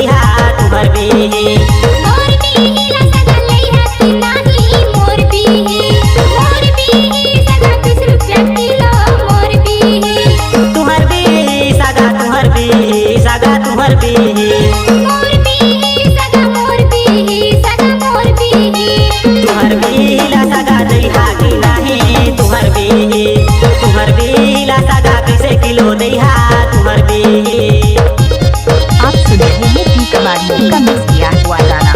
दैहा तुहर बिही मोर बिही ला सगा लइहा कि नाही मोर बिही सगा 20 रुपया किलो मोर बिही तुहर बिही सगा तुहर बिही सगा तुहर बिही मोर बिही सगा मोर बिही तुहर बिही ला सगा दैहा कि नाही तुहर बिही ला सगा कैसे किलो दैहा तुहर बिही। आप सुन रहे हैं टी कबाड़ियों का मिक्स किया हुआ गाना।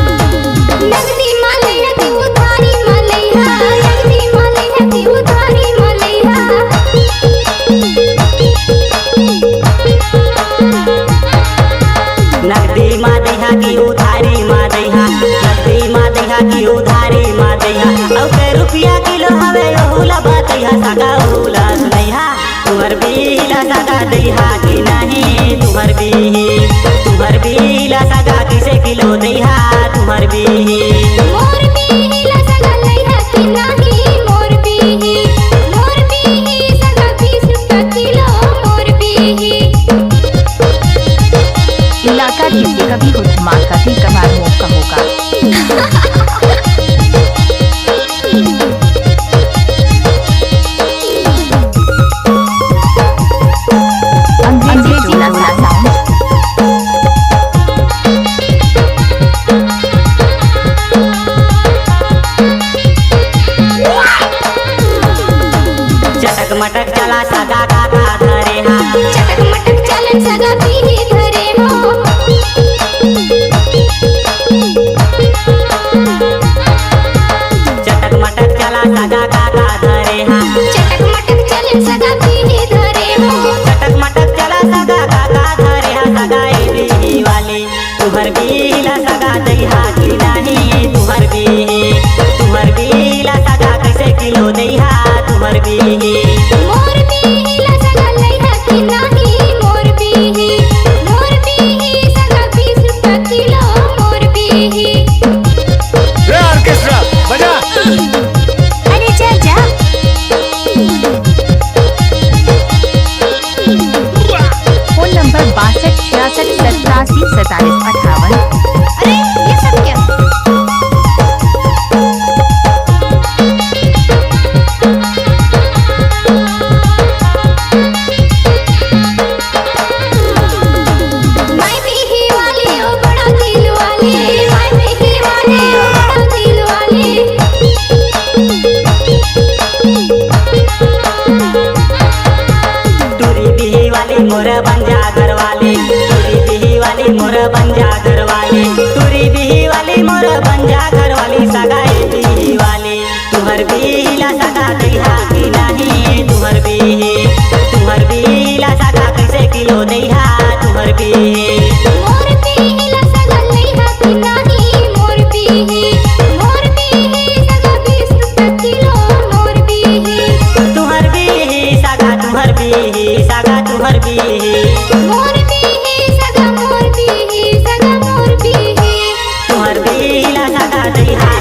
नगदी माले हती उधारी मलैहा नगदी माले हती उधारी मलैहा नगदी मा दैहा की उधारी मा दैहा नगदी मा दैहा की उधारी मा दैहा औ के रुपया किलो हवे ओहुला बातैहा सगा ओहुला सुनैहा तुहर बिला सगा दैहा कि नाही तुहर बिला सगा कैसे किलो दैहा तुहर बिही मोर बिही ला सगा लइहा कि नाही मोर बिही सगा 20 रुपया किलो मोर बिही इलाका जिससे कभी हो धमाका टी कबाड़ियों का होगा। अंग्रेजी चोला साउंड। चटक मटक चला सगा काका धरे हा चटक मटक चलन सगा बिही धरे हो चटक मटक चला सगा काका धरे हा चटक मटक चलन सगा बिही धरे हो चटक मटक चला सगा काका धरे हा सगा ए बिही वाली तुहर बिला सगा दैहा कि नाही तुहर बिला सगा कैसे किलो दैहा तुहर बिही मोर बिही ला सगा लइहा कि नाही मोर बिही सगा 20 रुपया किलो मोर बिही रे ऑर्केस्ट्रा बजा। अरे जा जा फोन नंबर 62 66 87 47 58। अरे ये सब क्या मैं बिही वाली ओ बड़ा दिल वाली मैं बिही वाली ओ बड़ा दिल वाली तुरी बिही वाली मोर बंजा घर वाली तुरी बिही वाली मोर बंजा घर वाली तुरी बिही वाली मोर बंजा घर वाली सगा ए बिही वाली तुहर बिला सगा दैहा कि नाही तुहर बिला सगा कैसे किलो दैहा तुहर बिही मोर बिही ला सगा लइहा कि नाही मोर बिही सगा 20 रुपया किलो मोर बिही तुहर बिही सगा तुहर बिही सगा तुहर बिही मोर बिही सगा मोर बिही तुहर बिला सगा दैहा